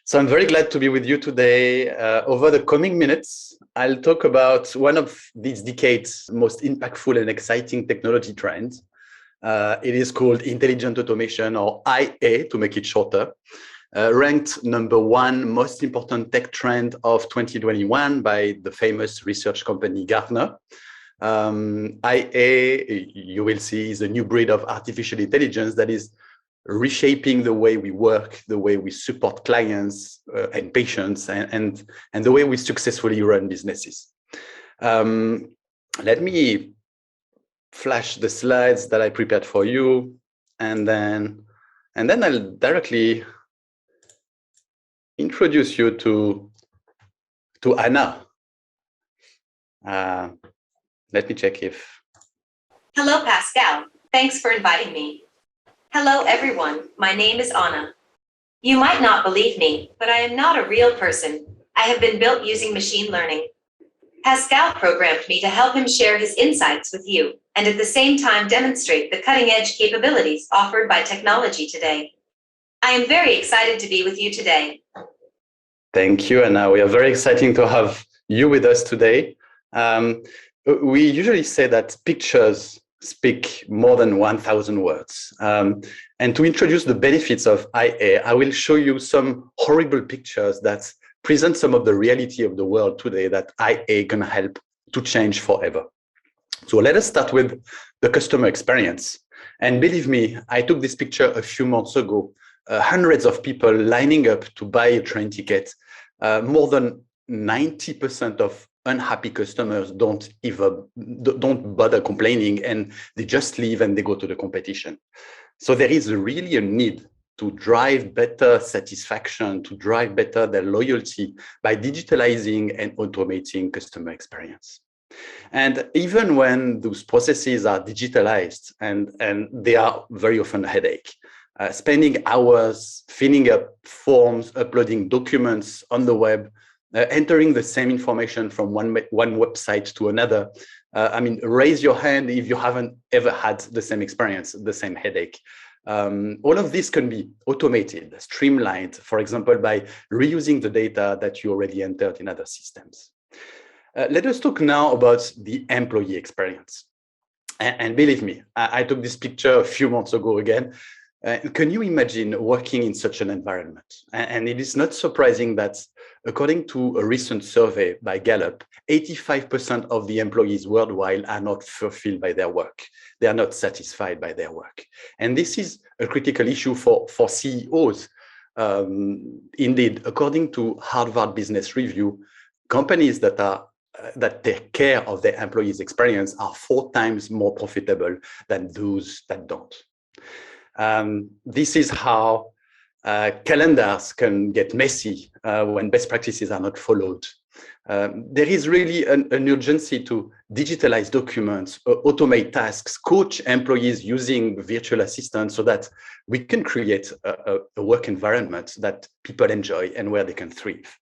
So I'm very glad to be with you today. Over the coming minutes, I'll talk about one of these decade's most impactful and exciting technology trends. It is called intelligent automation, or IA to make it shorter, ranked number one most important tech trend of 2021 by the famous research company Gartner. IA, you will see, is a new breed of artificial intelligence that is reshaping the way we work, the way we support clients and patients, and the way we successfully run businesses. Let me flash the slides that I prepared for you, and then I'll directly introduce you to Anna. Let me check if. Hello, Pascal. Thanks for inviting me. Hello, everyone. My name is Anna. You might not believe me, but I am not a real person. I have been built using machine learning. Pascal programmed me to help him share his insights with you, and at the same time demonstrate the cutting-edge capabilities offered by technology today. I am very excited to be with you today. Thank you, Anna. We are very excited to have you with us today. We usually say that pictures speak more than 1,000 words. And to introduce the benefits of IA, I will show you some horrible pictures that present some of the reality of the world today that IA can help to change forever. So let us start with the customer experience. And believe me, I took this picture a few months ago, hundreds of people lining up to buy a train ticket. More than 90% of unhappy customers don't bother complaining, and they just leave and they go to the competition. So there is really a need to drive better satisfaction, to drive better their loyalty by digitalizing and automating customer experience. And even when those processes are digitalized, and they are very often a headache, spending hours filling up forms, uploading documents on the web, entering the same information from one website to another. Raise your hand if you haven't ever had the same experience, the same headache. All of this can be automated, streamlined, for example, by reusing the data that you already entered in other systems. Let us talk now about the employee experience. And believe me, I took this picture a few months ago again. Can you imagine working in such an environment? And it is not surprising that, according to a recent survey by Gallup, 85% of the employees worldwide are not fulfilled by their work. They are not satisfied by their work. And this is a critical issue for CEOs. Indeed, according to Harvard Business Review, companies that take care of their employees' experience are 4 times more profitable than those that don't. This is how calendars can get messy when best practices are not followed. There is really an urgency to digitalize documents, automate tasks, coach employees using virtual assistants so that we can create a work environment that people enjoy and where they can thrive.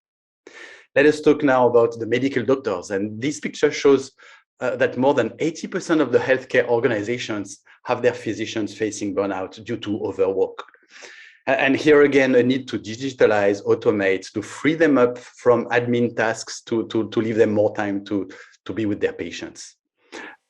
Let us talk now about the medical doctors. And this picture shows that more than 80% of the healthcare organizations have their physicians facing burnout due to overwork. And here again, a need to digitalize, automate, to free them up from admin tasks, to leave them more time to be with their patients.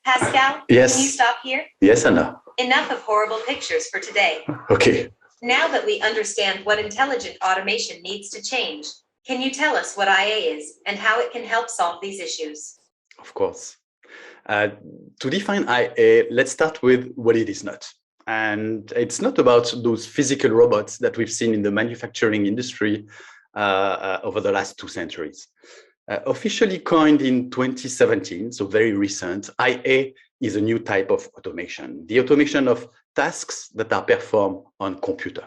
Pascal, yes. Can you stop here? Yes, Anna. Enough of horrible pictures for today. Okay. Now that we understand what intelligent automation needs to change, can you tell us what IA is and how it can help solve these issues? Of course. To define IA, let's start with what it is not. And it's not about those physical robots that we've seen in the manufacturing industry over the last 2 centuries. Officially coined in 2017, so very recent, IA is a new type of automation, the automation of tasks that are performed on computer.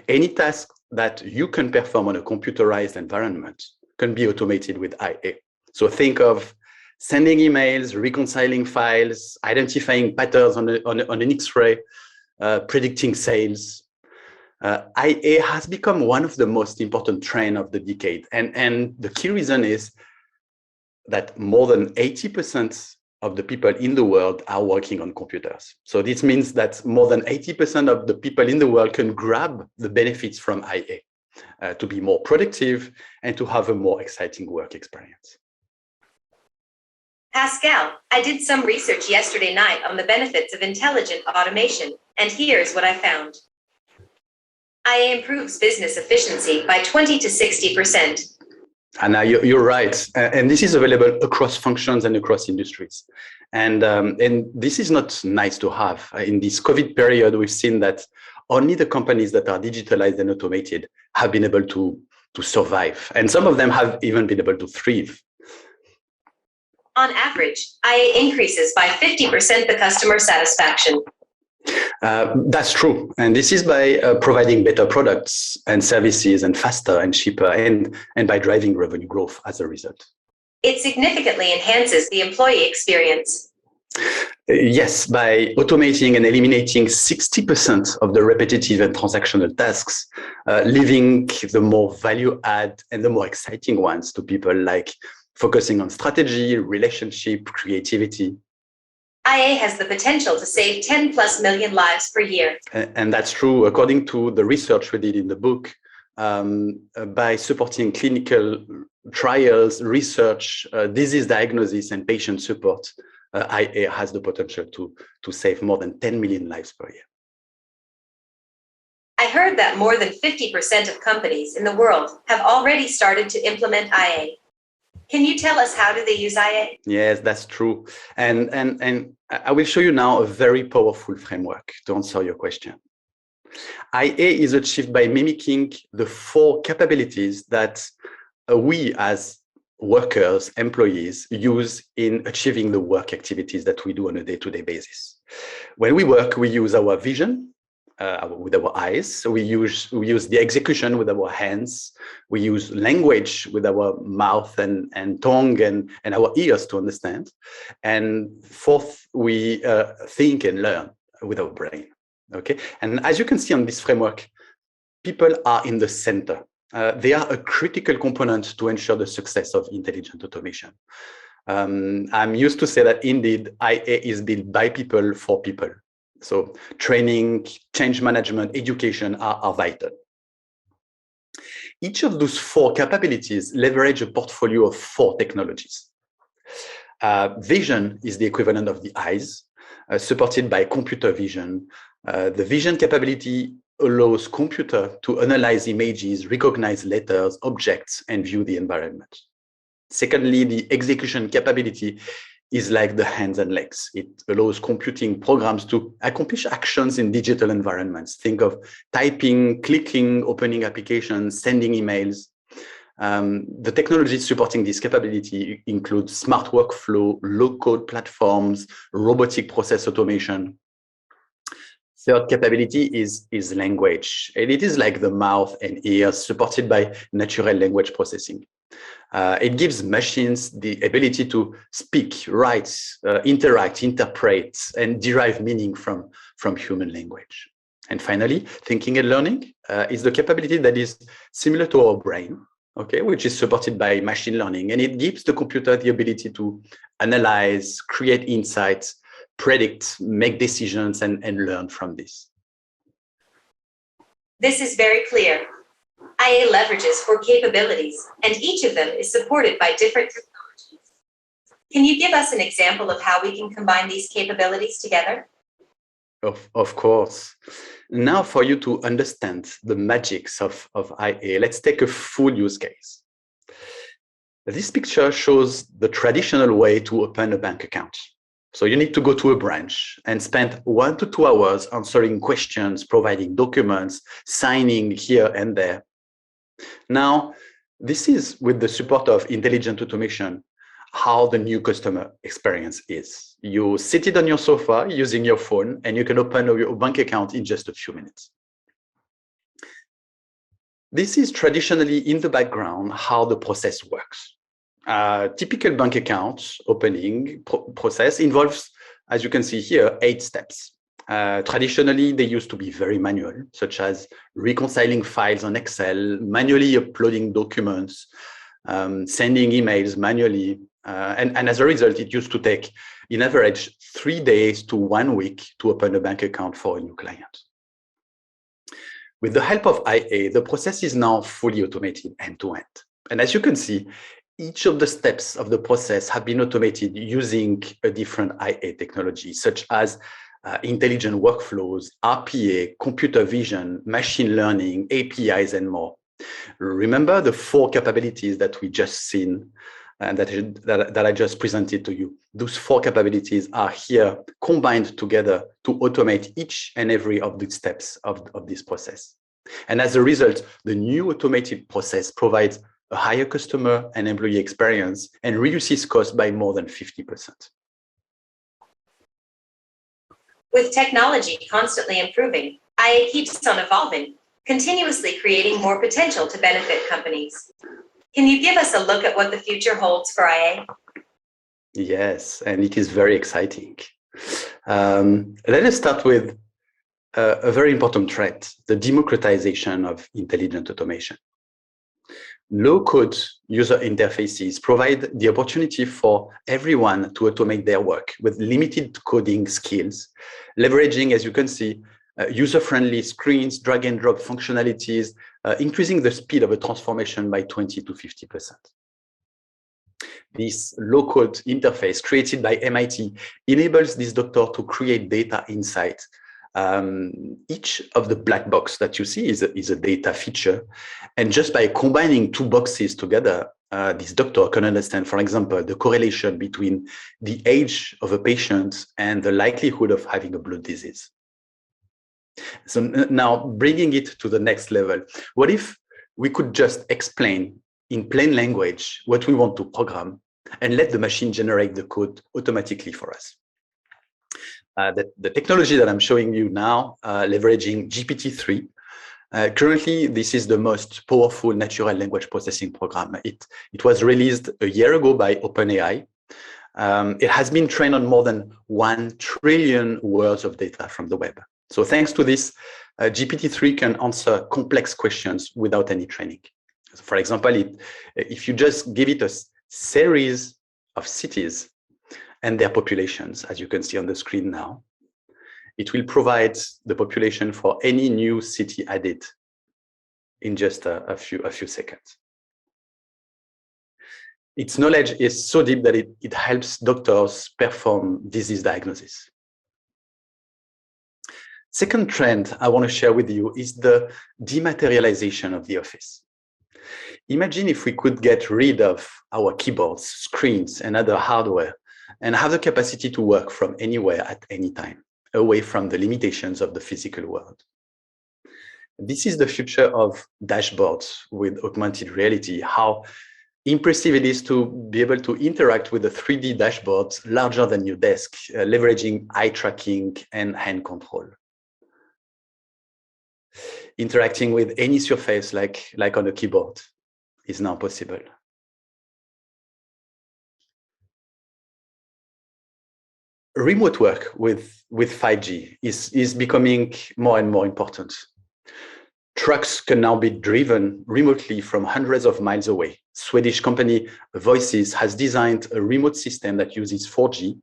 Any task that you can perform on a computerized environment can be automated with IA. So think of sending emails, reconciling files, identifying patterns on an X-ray, predicting sales. IA has become one of the most important trends of the decade. And the key reason is that more than 80% of the people in the world are working on computers. So this means that more than 80% of the people in the world can grab the benefits from IA. to be more productive, and to have a more exciting work experience. Pascal, I did some research yesterday night on the benefits of intelligent automation, and here's what I found. IA improves business efficiency by 20 to 60%. And you're right. And this is available across functions and across industries. And this is not nice to have. In this COVID period, we've seen that only the companies that are digitalized and automated have been able to survive. And some of them have even been able to thrive. On average, IA increases by 50% the customer satisfaction. That's true. And this is by providing better products and services and faster and cheaper and by driving revenue growth as a result. It significantly enhances the employee experience. Yes, by automating and eliminating 60% of the repetitive and transactional tasks, leaving the more value add and the more exciting ones to people, like focusing on strategy, relationship, creativity. IA has the potential to save 10 plus million lives per year. And that's true. According to the research we did in the book, by supporting clinical trials, research, disease diagnosis, and patient support, IA has the potential to save more than 10 million lives per year. I heard that more than 50% of companies in the world have already started to implement IA. Can you tell us how do they use IA? Yes, that's true. And I will show you now a very powerful framework to answer your question. IA is achieved by mimicking the 4 capabilities that we as workers, employees, use in achieving the work activities that we do on a day-to-day basis. When we work, we use our vision, with our eyes. So we use the execution with our hands. We use language with our mouth and tongue and our ears to understand. And fourth, we think and learn with our brain. Okay. And as you can see on this framework, people are in the center. They are a critical component to ensure the success of intelligent automation. I'm used to say that indeed IA is built by people for people. So training, change management, education are vital. Each of those 4 capabilities leverage a portfolio of 4 technologies. Vision is the equivalent of the eyes, supported by computer vision. The vision capability allows computer to analyze images, recognize letters, objects, and view the environment. Secondly, the execution capability is like the hands and legs. It allows computing programs to accomplish actions in digital environments. Think of typing, clicking, opening applications, sending emails. The technologies supporting this capability include smart workflow, low-code platforms, robotic process automation. Third capability is language. And it is like the mouth and ears supported by natural language processing. It gives machines the ability to speak, write, interact, interpret, and derive meaning from human language. And finally, thinking and learning is the capability that is similar to our brain, okay, which is supported by machine learning. And it gives the computer the ability to analyze, create insights, predict, make decisions, and learn from this. This is very clear. IA leverages 4 capabilities, and each of them is supported by different technologies. Can you give us an example of how we can combine these capabilities together? Of course. Now, for you to understand the magics of IA, let's take a full use case. This picture shows the traditional way to open a bank account. So you need to go to a branch and spend 1 to 2 hours answering questions, providing documents, signing here and there. Now, this is with the support of intelligent automation, how the new customer experience is. You sit it on your sofa using your phone, and you can open your bank account in just a few minutes. This is traditionally in the background how the process works. Typical bank account opening process involves, as you can see here, 8 steps. Traditionally, they used to be very manual, such as reconciling files on Excel, manually uploading documents, sending emails manually. And as a result, it used to take, in average, 3 days to 1 week to open a bank account for a new client. With the help of IA, the process is now fully automated end-to-end. And as you can see, each of the steps of the process have been automated using a different IA technology, such as intelligent workflows, RPA, computer vision, machine learning, APIs, and more. Remember the 4 capabilities that we just seen and that I just presented to you. Those 4 capabilities are here combined together to automate each and every of the steps of this process. And as a result, the new automated process provides a higher customer and employee experience and reduces cost by more than 50%. With technology constantly improving, IA keeps on evolving, continuously creating more potential to benefit companies. Can you give us a look at what the future holds for IA? Yes, and it is very exciting. Let us start with a very important trend, the democratization of intelligent automation. Low-code user interfaces provide the opportunity for everyone to automate their work with limited coding skills, leveraging, as you can see, user-friendly screens, drag and drop functionalities, increasing the speed of a transformation by 20 to 50%. This low-code interface created by MIT enables this doctor to create data insights. Each of the black box that you see is a data feature. And just by combining 2 boxes together, this doctor can understand, for example, the correlation between the age of a patient and the likelihood of having a blood disease. So now bringing it to the next level, what if we could just explain in plain language what we want to program and let the machine generate the code automatically for us? The technology that I'm showing you now, leveraging GPT-3, currently this is the most powerful natural language processing program. It was released a year ago by OpenAI. It has been trained on more than 1 trillion words of data from the web. So thanks to this, GPT-3 can answer complex questions without any training. So for example, if you just give it a series of cities and their populations, as you can see on the screen now, it will provide the population for any new city added in just a few seconds. Its knowledge is so deep that it helps doctors perform disease diagnosis. Second trend I want to share with you is the dematerialization of the office. Imagine if we could get rid of our keyboards, screens, and other hardware and have the capacity to work from anywhere at any time, away from the limitations of the physical world. This is the future of dashboards with augmented reality, how impressive it is to be able to interact with a 3D dashboard larger than your desk, leveraging eye tracking and hand control. Interacting with any surface like on a keyboard is now possible. Remote work with 5G is becoming more and more important. Trucks can now be driven remotely from hundreds of miles away. Swedish company Voices has designed a remote system that uses 4G.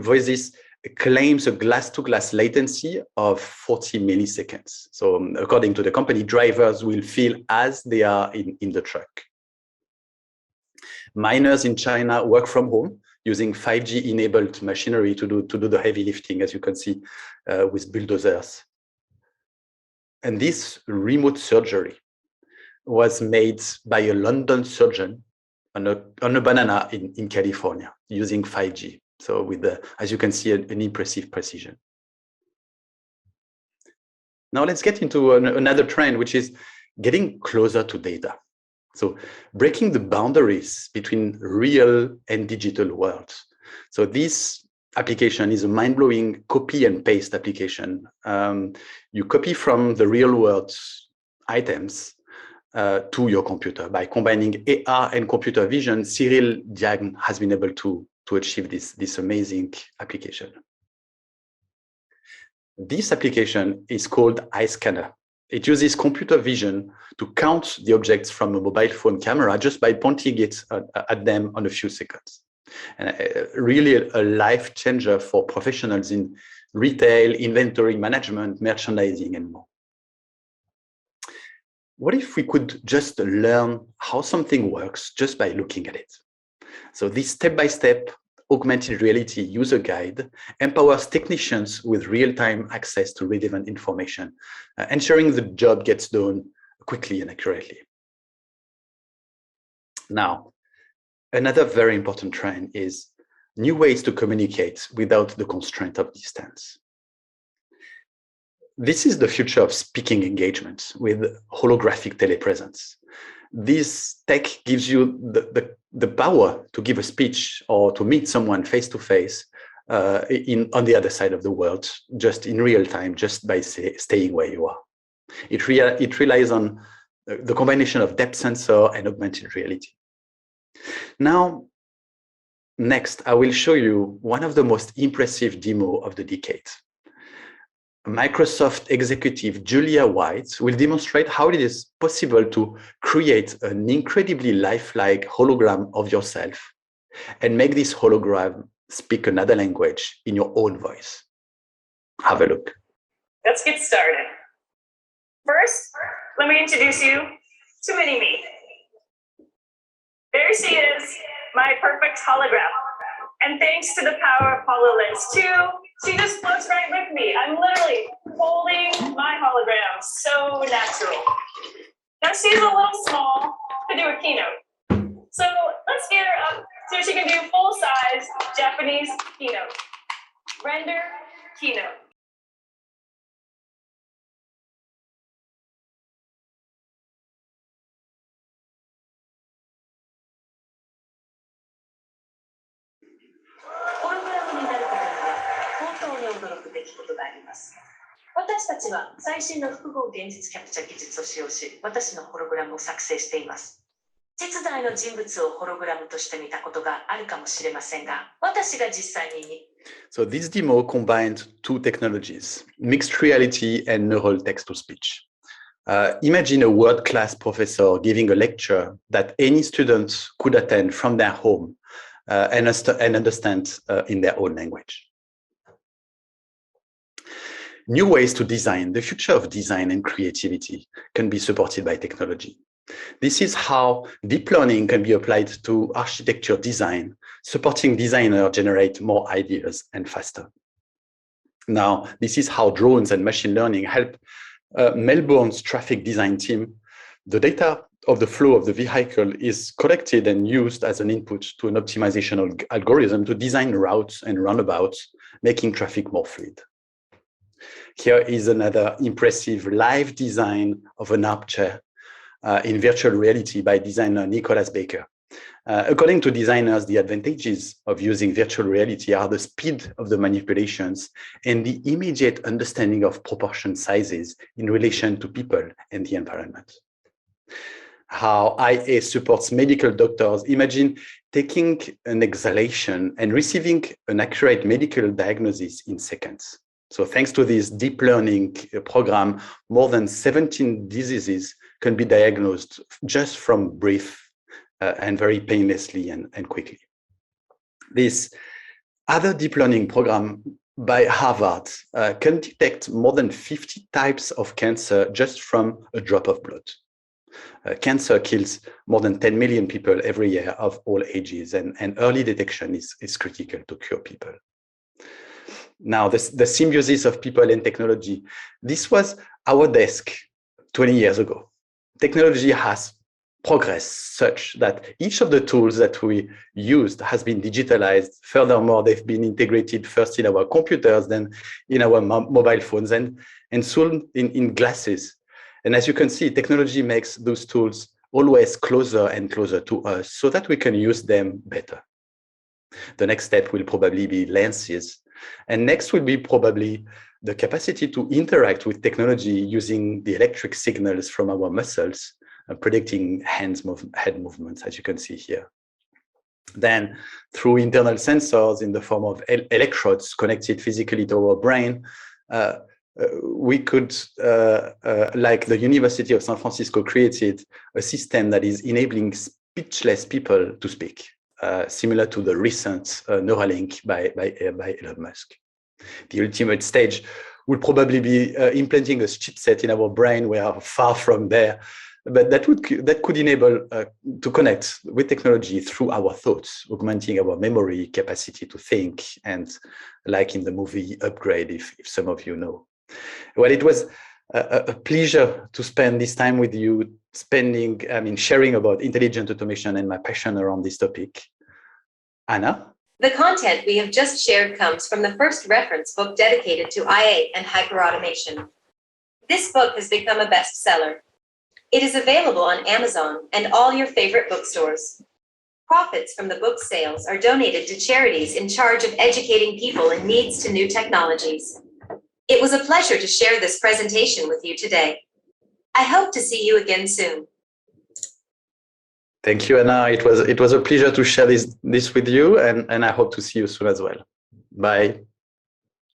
Voices claims a glass-to-glass latency of 40 milliseconds. So according to the company, drivers will feel as they are in the truck. Miners in China work from home using 5G-enabled machinery to do the heavy lifting, as you can see with bulldozers. And this remote surgery was made by a London surgeon on a banana in California using 5G. So with as you can see, an impressive precision. Now let's get into another trend, which is getting closer to data. So breaking the boundaries between real and digital worlds. So this application is a mind-blowing copy and paste application. You copy from the real world items to your computer. By combining AR and computer vision, Cyril Diagne has been able to achieve this amazing application. This application is called iScanner. It uses computer vision to count the objects from a mobile phone camera just by pointing it at them on a few seconds. And really a life changer for professionals in retail, inventory management, merchandising, and more. what if we could just learn how something works just by looking at it? So this step-by-step augmented reality user guide empowers technicians with real-time access to relevant information, ensuring the job gets done quickly and accurately. Now, another very important trend is new ways to communicate without the constraint of distance. This is the future of speaking engagement with holographic telepresence. This tech gives you the power to give a speech or to meet someone face to face on the other side of the world, just in real time, just by staying where you are. It relies on the combination of depth sensor and augmented reality. Now, next, I will show you one of the most impressive demo of the decade. Microsoft executive Julia White will demonstrate how it is possible to create an incredibly lifelike hologram of yourself and make this hologram speak another language in your own voice. Have a look. Let's get started. First, let me introduce you to Mini-Me. There she is, my perfect hologram. And thanks to the power of HoloLens 2, she just floats right with me. I'm literally holding my hologram. So natural. Now she's a little small to do a keynote. So let's get her up so she can do full-size Japanese keynote. Render keynote. So this demo combined two technologies, mixed reality and neural text-to-speech. Imagine a world-class professor giving a lecture that any student could attend from their home and understand in their own language. New ways to design. The future of design and creativity can be supported by technology. This is how deep learning can be applied to architecture design, supporting designers generate more ideas and faster. Now, this is how drones and machine learning help Melbourne's traffic design team. The data of the flow of the vehicle is collected and used as an input to an optimization algorithm to design routes and roundabouts, making traffic more fluid. Here is another impressive live design of an armchair in virtual reality by designer Nicholas Baker. According to designers, the advantages of using virtual reality are the speed of the manipulations and the immediate understanding of proportion sizes in relation to people and the environment. How IA supports medical doctors. Imagine taking an exhalation and receiving an accurate medical diagnosis in seconds. So thanks to this deep learning program, more than 17 diseases can be diagnosed just from breath and very painlessly and quickly. This other deep learning program by Harvard can detect more than 50 types of cancer just from a drop of blood. Cancer kills more than 10 million people every year of all ages, and early detection is critical to cure people. Now, the symbiosis of people and technology, this was our desk 20 years ago. Technology has progressed such that each of the tools that we used has been digitalized. Furthermore, they've been integrated first in our computers, then in our mobile phones, and soon in glasses. And as you can see, technology makes those tools always closer and closer to us so that we can use them better. The next step will probably be lenses. And next will be probably the capacity to interact with technology using the electric signals from our muscles, predicting head movements, as you can see here. Then through internal sensors in the form of electrodes connected physically to our brain, we could, like the University of San Francisco created, a system that is enabling speechless people to speak, similar to the recent Neuralink by Elon Musk. The ultimate stage would probably be implanting a chipset in our brain. We are far from there, but that could enable to connect with technology through our thoughts, augmenting our memory capacity to think, and like in the movie Upgrade, if some of you know. Well, it was a pleasure to spend this time with you, sharing about intelligent automation and my passion around this topic. Anna? The content we have just shared comes from the first reference book dedicated to IA and hyperautomation. This book has become a bestseller. It is available on Amazon and all your favorite bookstores. Profits from the book sales are donated to charities in charge of educating people in needs to new technologies. It was a pleasure to share this presentation with you today. I hope to see you again soon. Thank you, Anna. It was a pleasure to share this with you, and I hope to see you soon as well. Bye.